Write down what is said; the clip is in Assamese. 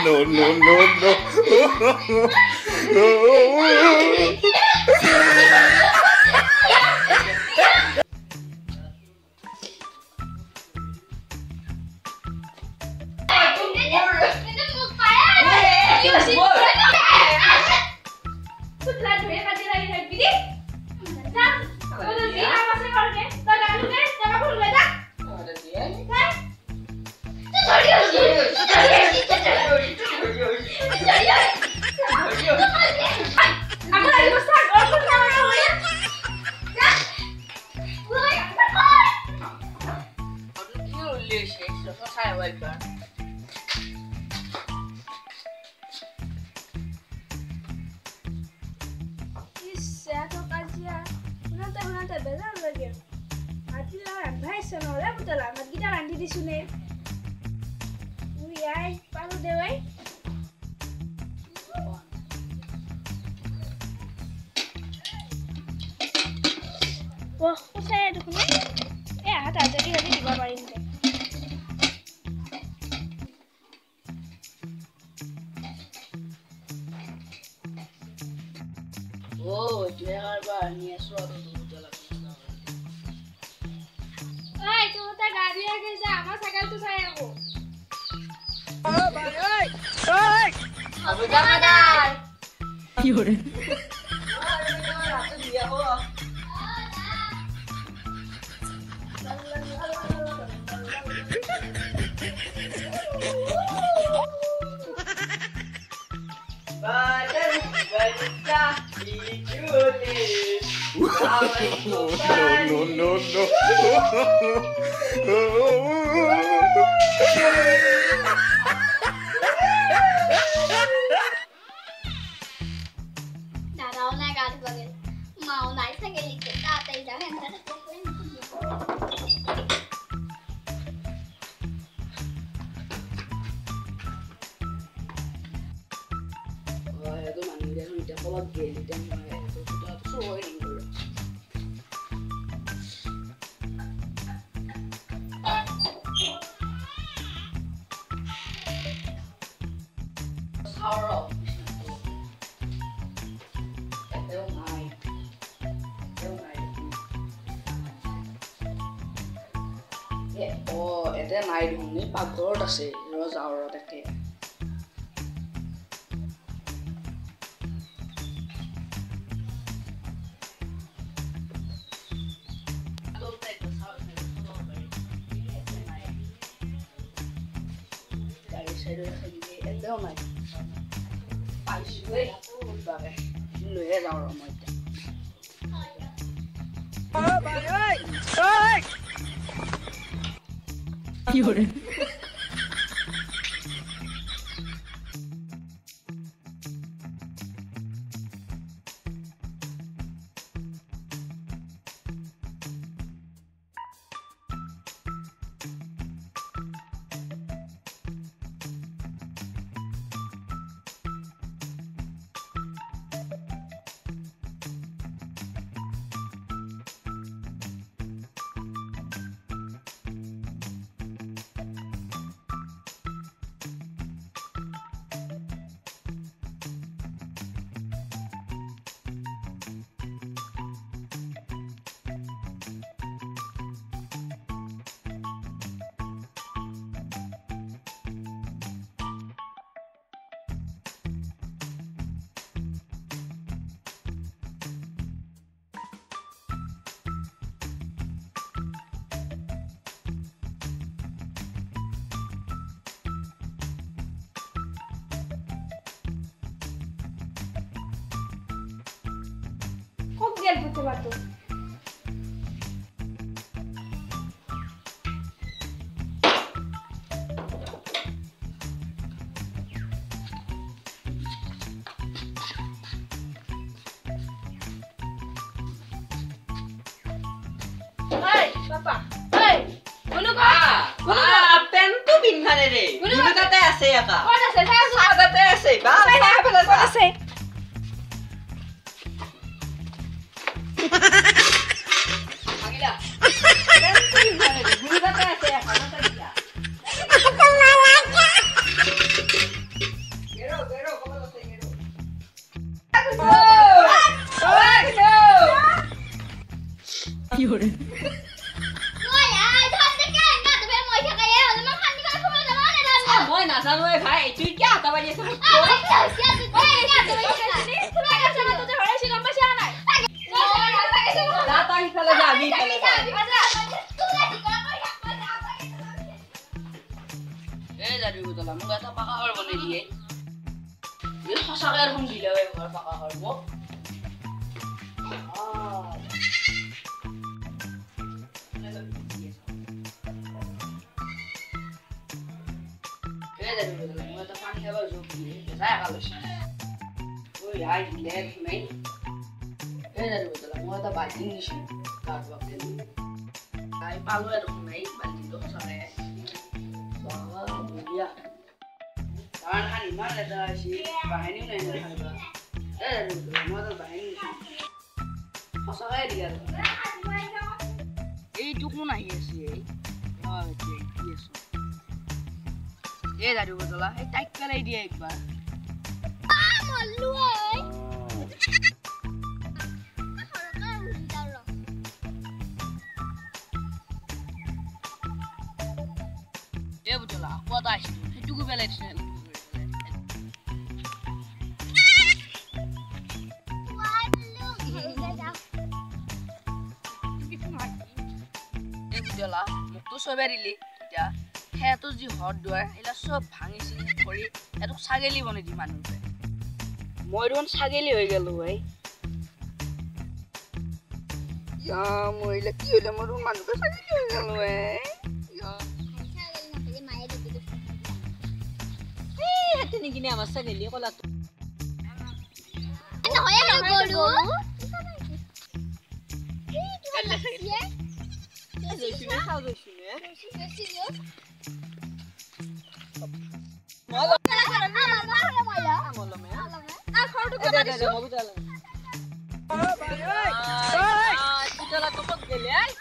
No, no, no, no. Wah, kok saya ada punya? Ada jadi dibawa paling deh. Oh, jangan banyak suatu jalan. Oi, kamu tak gaji ya kerja? Mas sakal tu saya aku. Oh, bye, oi, oi. Apa jangan? Yore. No, no, no, Darau naik garis bagai mau naik saya geli kita tidak hendak Oh, itu mana dia sudah bawa geli dan itu sudah sesuai ini dulu. Sour. Oh, itu naik ini pagar sih, terus sour tak saya dah sendiri, itu naik. Pasti aku bagai, lu ya sour macam. Oh, bye, oi, oi. Yore. গেল বুঝতে পারতো পাপা এই কোন পেনটো পিন্ধানে ৰে গুলু তাতে আছে একা কোন আছে তাতে আছে বা কোন আছে আগিলা পেনটো পিন্ধানে ৰে গুলু তাতে আছে একা না তাইলা গেৰো কবল আছে গেৰো Fiore. মই নাজানো এ ভাই তুই কি আটা বাজি আছে না তাই ফেলে যা আমি ফেলে যা এ যাবি বুতলা মোক এটা পাকা ঘৰ বনাই দিয়ে এই সঁচাকে আৰু কোন দিলে এই ঘৰ পাকা ঘৰ মোক মই এটা পানী খাবার যোগ দিয়ে যায় কালস ওই আই লেট নাই এই যাবে বলা মই এটা বালতি নিছি কাট বাকে আই পালো আর নাই বালতি তো সরে বাবা বুড়িয়া কারণ হানি মার এটা আসি বাহিনী নাই না খাইবা এই যাবে বলা মই এটা বাহিনী নিছি সসায় দিয়া এই টুকনো নাই আছে এই কি আছে এ দাদু বদলা এই টাইক করাই দিয়ে একবার মল্লু ওই এ বদলা কত আসি সেটুকু বেলাইছে এ বদলা মোক তো সবে দিলি এতিয়া হেতো যি হট দুৱাৰ এলা সব ভাঙিছি কৰি এটো ছাগেলি বনাই দি মানুহে মই দেখোন ছাগেলি হৈ গেল ভাই ইয়া মইলা কি হইলা মোৰ মানুহে ছাগেলি হৈ গেল ভাই ইয়া ছাগেলি না মায়ে দিবি এই হাতে নিকিনে আমাৰ ছাগেলি কলা নহয় আৰু গৰু কাল্লা ছাগেলি জয়সিনে খাও জয়সিনে মলো মে আ খাওটো কত দিছো মবি চালা চলা তো কত গেলে আই